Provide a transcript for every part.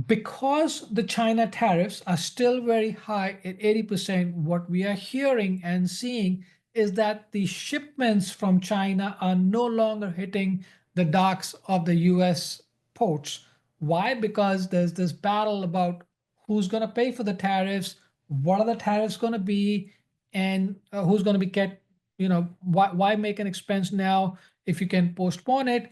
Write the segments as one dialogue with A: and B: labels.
A: Because the China tariffs are still very high at 80%, what we are hearing and seeing is that the shipments from China are no longer hitting the docks of the US ports. Why? Because there's this battle about who's going to pay for the tariffs, what are the tariffs going to be, and who's going to be why make an expense now if you can postpone it.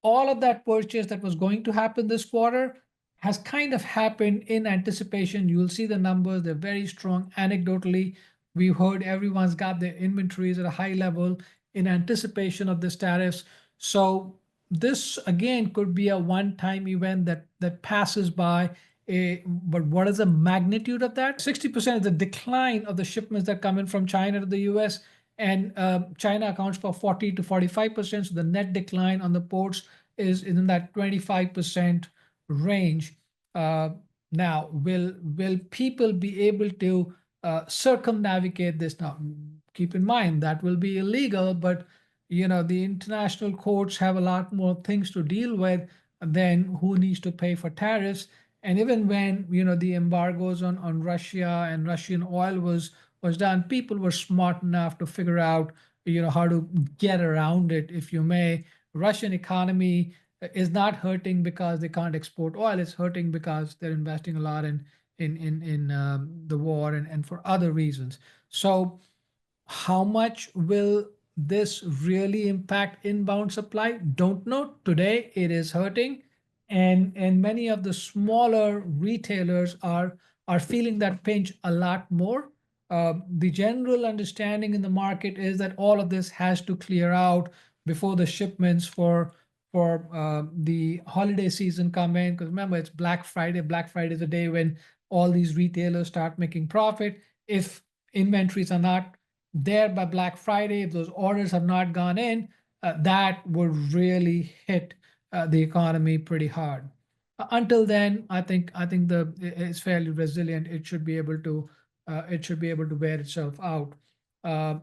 A: All of that purchase that was going to happen this quarter has kind of happened in anticipation. You'll see the numbers, they're very strong. Anecdotally, we've heard everyone's got their inventories at a high level in anticipation of this tariffs. So this again could be a one-time event that passes by. But what is the magnitude of that? 60% is the decline of the shipments that come in from China to the US, and China accounts for 40 to 45%. So the net decline on the ports is in that 25% range. Now, will people be able to circumnavigate this? Now, keep in mind that will be illegal, but the international courts have a lot more things to deal with than who needs to pay for tariffs. And even when the embargoes on Russia and Russian oil was done, people were smart enough to figure out how to get around it, if you may. Russian economy is not hurting because they can't export oil. It's hurting because they're investing a lot in the war and for other reasons. So how much will this really impact inbound supply? Don't know. Today it is hurting, and many of the smaller retailers are feeling that pinch a lot more. The general understanding in the market is that all of this has to clear out before the shipments for the holiday season come in. Because remember, it's Black Friday. Black Friday is the day when all these retailers start making profit. If inventories are not there by Black Friday, if those orders have not gone in, that would really hit the economy pretty hard. Until then, I think it's fairly resilient. It should be able to wear itself out. Uh,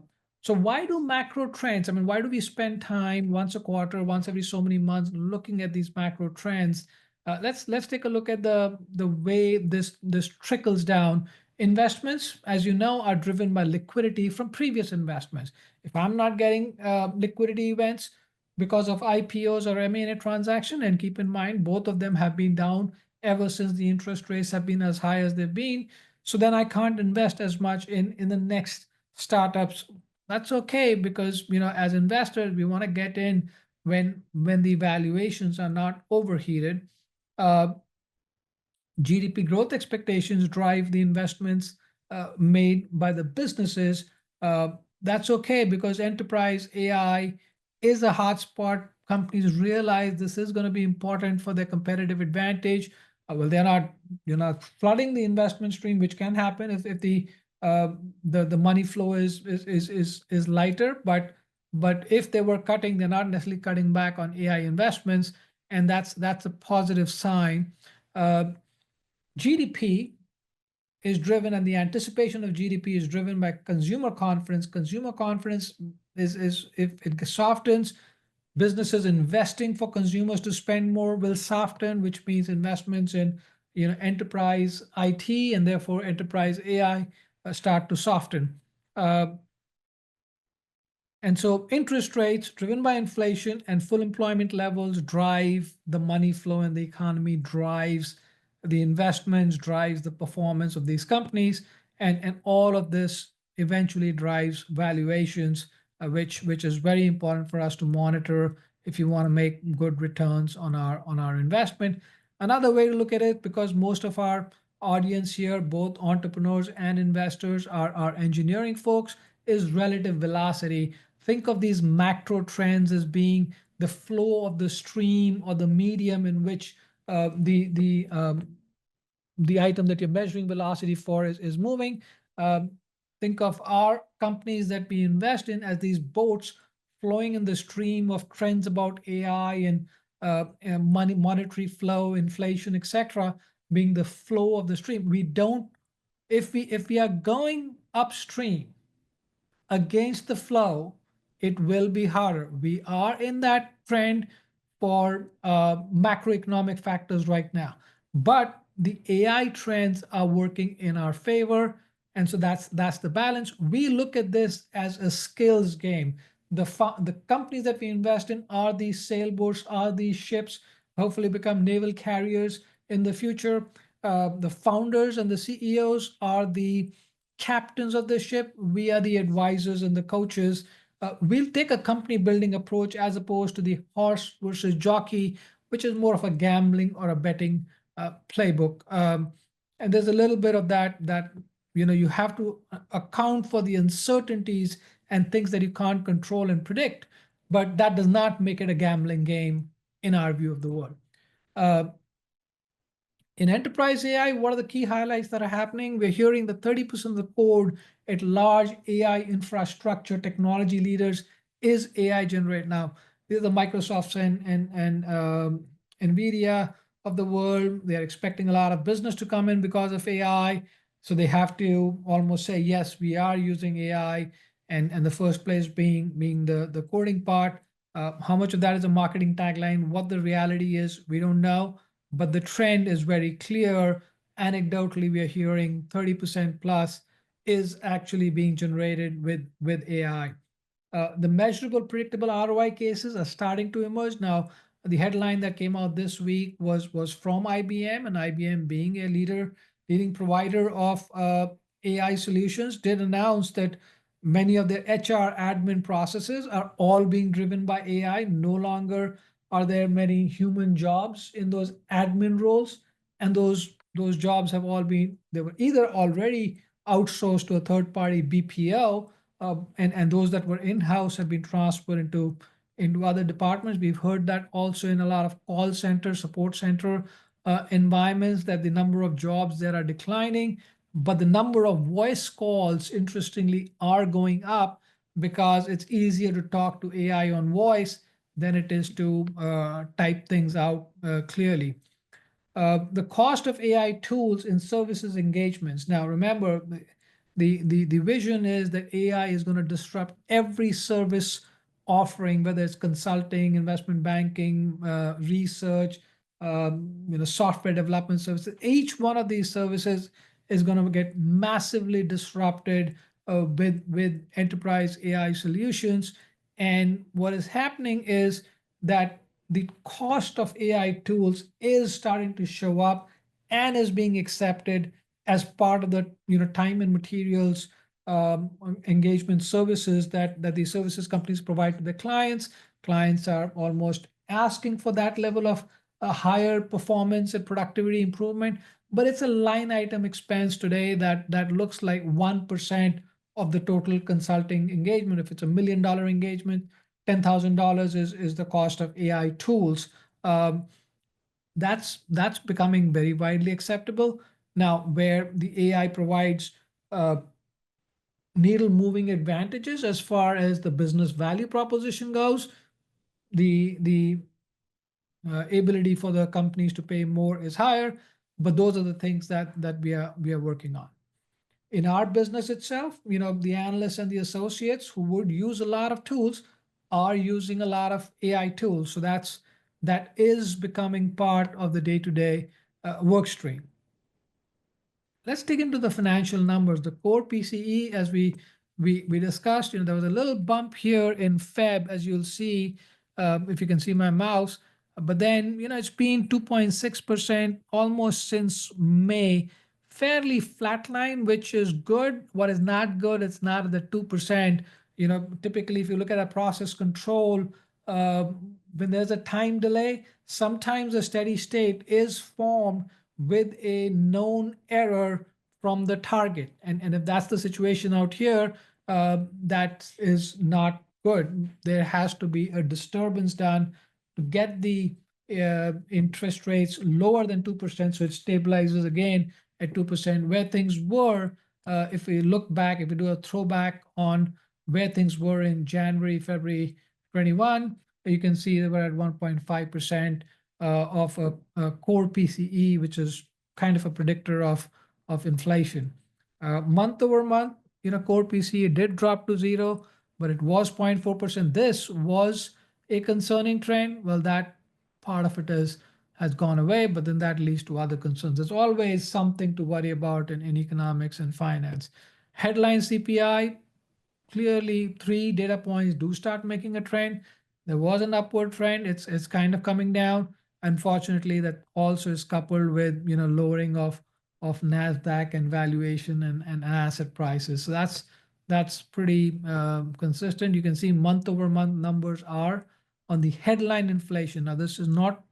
A: so why do macro trends? I mean, why do we spend time once a quarter, once every so many months looking at these macro trends? Let's take a look at the way this trickles down. Investments, as you know, are driven by liquidity from previous investments. If I'm not getting liquidity events because of IPOs or M&A transaction, and keep in mind, both of them have been down ever since the interest rates have been as high as they've been. So then I can't invest as much in the next startups. That's okay, because as investors we want to get in when the valuations are not overheated. Uh, GDP growth expectations drive the investments made by the businesses. That's okay, because enterprise AI is a hotspot. Companies realize this is going to be important for their competitive advantage. Well, you're not flooding the investment stream, which can happen if the money flow is lighter. But if they were cutting, they're not necessarily cutting back on AI investments, and that's a positive sign. GDP is driven, and the anticipation of GDP is driven by consumer confidence. Consumer confidence is if it softens, businesses investing for consumers to spend more will soften, which means investments in enterprise IT and therefore enterprise AI start to soften. And so interest rates driven by inflation and full employment levels drive the money flow in the economy, drives the investments, drives the performance of these companies, and all of this eventually drives valuations, which is very important for us to monitor if you want to make good returns on our investment. Another way to look at it, because most of our audience here, both entrepreneurs and investors, are engineering folks, is relative velocity. Think of these macro trends as being the flow of the stream or the medium in which the item that you're measuring velocity for is moving. Think of our companies that we invest in as these boats flowing in the stream of trends about AI and money, monetary flow, inflation, etc., being the flow of the stream. We don't, if we are going upstream against the flow, it will be harder. We are in that trend for macroeconomic factors right now. but the AI trends are working in our favor. And so that's the balance. We look at this as a skills game. The companies that we invest in are these sailboats, are these ships, hopefully become naval carriers in the future. The founders and the CEOs are the captains of the ship. We are the advisors and the coaches. We'll take a company building approach as opposed to the horse versus jockey, which is more of a gambling or a betting playbook. And there's a little bit of that you have to account for the uncertainties and things that you can't control and predict, but that does not make it a gambling game in our view of the world. Uh, in enterprise AI, what are the key highlights that are happening? We're hearing that 30% of the code at large AI infrastructure technology leaders is AI generated now. These are the Microsofts and NVIDIA of the world. They're expecting a lot of business to come in because of AI. So they have to almost say, yes, we are using AI. And the first place being the coding part. How much of that is a marketing tagline? What the reality is, we don't know, but the trend is very clear. Anecdotally, we are hearing 30% plus is actually being generated with AI. The measurable, predictable ROI cases are starting to emerge now. The headline that came out this week was from IBM, and IBM, being a leading provider of AI solutions, did announce that many of their HR admin processes are all being driven by AI. No longer are there many human jobs in those admin roles, and those jobs have all been they were either already outsourced to a third party BPO, and those that were in-house have been transferred into other departments. We've heard that also in a lot of call center, support center environments, that the number of jobs there are declining, but the number of voice calls, interestingly, are going up because it's easier to talk to AI on voice than it is to type things out clearly. The cost of AI tools in services engagements. Now, remember, the vision is that AI is going to disrupt every service offering, whether it's consulting, investment banking, research, software development services. Each one of these services is going to get massively disrupted with enterprise AI solutions. And what is happening is that the cost of AI tools is starting to show up and is being accepted as part of the time and materials engagement services that these services companies provide to their clients. Clients are almost asking for that level of higher performance and productivity improvement, but it's a line item expense today that looks like 1% of the total consulting engagement. If it's $1 million engagement, $10,000 is the cost of AI tools. That's becoming very widely acceptable now, where the AI provides needle moving advantages as far as the business value proposition goes. The ability for the companies to pay more is higher, but those are the things that we are working on. In our business itself, the analysts and the associates who would use a lot of tools are using a lot of AI tools. So that is becoming part of the day-to-day work stream. Let's dig into the financial numbers. The core PCE, as we discussed, there was a little bump here in Feb, as you'll see, if you can see my mouse. But then, it's been 2.6% almost since May, fairly flatline, which is good. What is not good, it's not at the 2%. Typically, if you look at a process control, uh, when there's a time delay, sometimes a steady state is formed with a known error from the target. And if that's the situation out here, that is not good. There has to be a disturbance done to get the interest rates lower than 2%, so it stabilizes again at 2%, where things were. If we look back, if we do a throwback on where things were in January, February 21, you can see they were at 1.5% of a core PCE, which is kind of a predictor of inflation. Month over month, core PCE did drop to zero, but it was 0.4%. This was a concerning trend. Well, that part of it has gone away, but then that leads to other concerns. There's always something to worry about in economics and finance. Headline CPI, clearly three data points do start making a trend. There was an upward trend. It's kind of coming down. Unfortunately, that also is coupled with lowering of Nasdaq and valuation and asset prices. So that's pretty consistent. You can see month over month numbers are on the headline inflation. Now this is not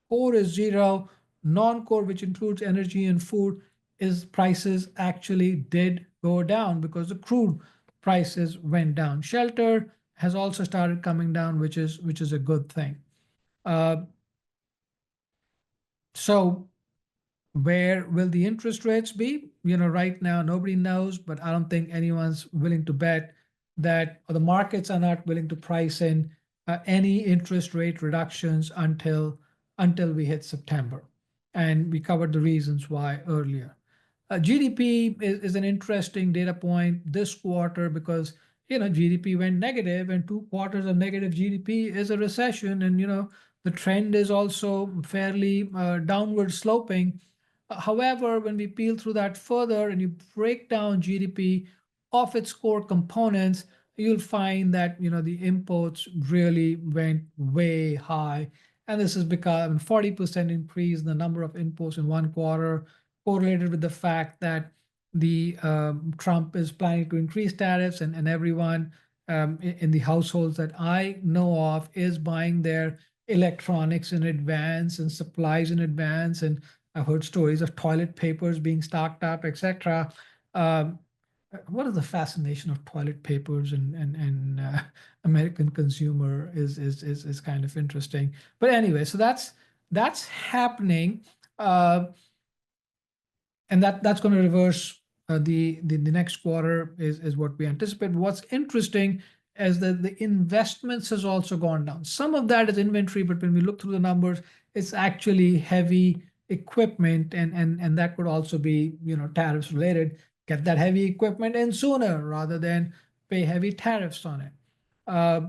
A: core is zero, non-core, which includes energy and food, is prices actually did go down because the crude prices went down. Shelter has also started coming down, which is a good thing. Uh, so where will the interest rates be? Right now nobody knows, but I don't think anyone's willing to bet that, or the markets are not willing to price in any interest rate reductions until we hit September. And we covered the reasons why earlier. GDP is an interesting data point this quarter because GDP went negative, and 2 quarters of negative GDP is a recession, and the trend is also fairly downward sloping. However, when we peel through that further and you break down GDP of its core components, you'll find that the imports really went way high, and this has become a 40% increase in the number of imports in 1 quarter, correlated with the fact that the Trump is planning to increase tariffs, and everyone in the households that I know of is buying their electronics in advance and supplies in advance, and I've heard stories of toilet papers being stocked up, etc. Um, what is the fascination of toilet papers and American consumer is kind of interesting. But anyway, so that's happening. Uh, and that's going to reverse the next quarter is what we anticipate. What's interesting is that the investments has also gone down. Some of that is inventory, but when we look through the numbers, it's actually heavy equipment, and that could also be tariffs related. Get that heavy equipment in sooner rather than pay heavy tariffs on it. Uh,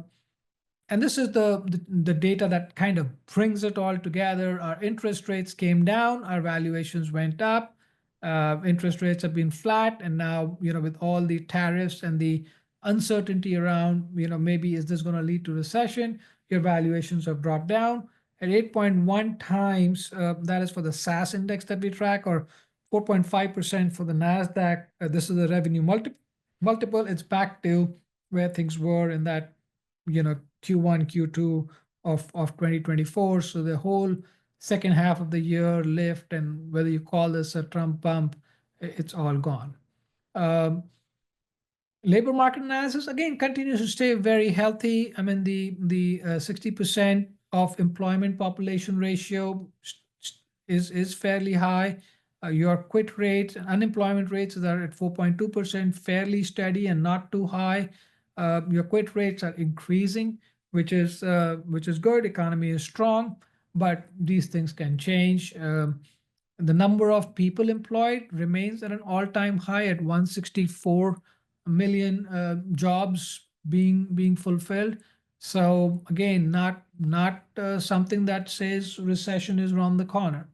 A: and this is the data that kind of brings it all together. Our interest rates came down, our valuations went up, interest rates have been flat, and now with all the tariffs and the uncertainty around maybe is this going to lead to recession, your valuations have dropped down at 8.1 times. That is for the SAS index that we track, or 4.5% for the Nasdaq. This is the revenue multiple. It's back to where things were in that Q1, Q2 of 2024. So the whole second half of the year lift, and whether you call this a Trump bump, it's all gone. Um, Labor market analysis again continues to stay very healthy. I mean, the 60% of employment population ratio is fairly high. Your quit rates and unemployment rates are at 4.2%, fairly steady and not too high. Your quit rates are increasing, which is good. Economy is strong, but these things can change. The number of people employed remains at an all-time high at 164 million jobs being fulfilled. So again, not something that says recession is around the corner.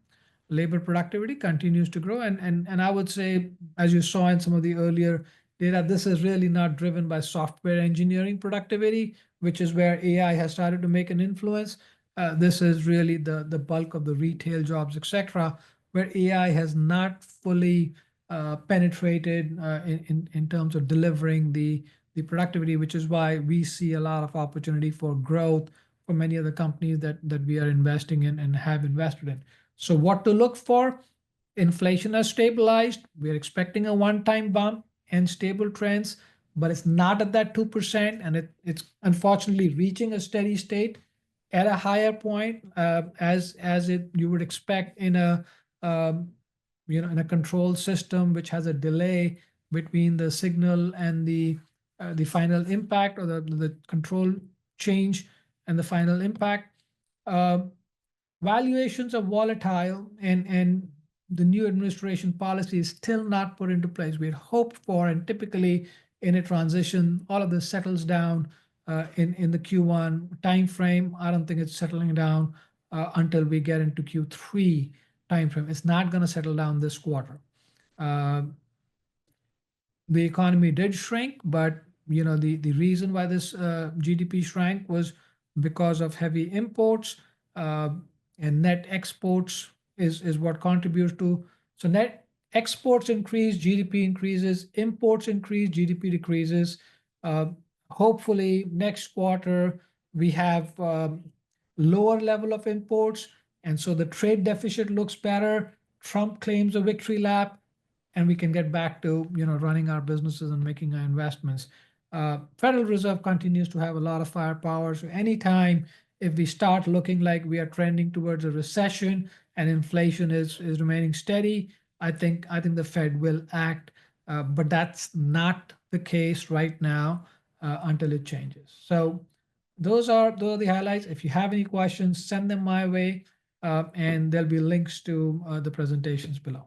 A: Labor productivity continues to grow, and I would say, as you saw in some of the earlier data, this is really not driven by software engineering productivity, which is where AI has started to make an influence. This is really the bulk of the retail jobs, etc., where AI has not fully penetrated in terms of delivering the productivity, which is why we see a lot of opportunity for growth for many of the companies that we are investing in and have invested in. So what to look for? Inflation has stabilized. We're expecting a one-time bump and stable trends, but it's not at that 2%, and it's unfortunately reaching a steady state at a higher point, as it you would expect in a um, in a control system which has a delay between the signal and the final impact, or the control change and the final impact. Uh, Valuations are volatile, and the new administration policy is still not put into place. We had hoped for, and typically in a transition, all of this settles down in the Q1 timeframe. I don't think it's settling down until we get into Q3 timeframe. It's not going to settle down this quarter. Uh, the economy did shrink, but the reason why this GDP shrank was because of heavy imports, uh, and net exports is what contributes to. So net exports increase, GDP increases, imports increase, GDP decreases. Uh, Hopefully next quarter we have lower level of imports, and so the trade deficit looks better. Trump claims a victory lap, and we can get back to running our businesses and making our investments. Federal Reserve continues to have a lot of firepower. So anytime if we start looking like we are trending towards a recession and inflation is remaining steady, I think the Fed will act. But that's not the case right now until it changes. So those are the highlights. If you have any questions, send them my way, and there'll be links to the presentations below.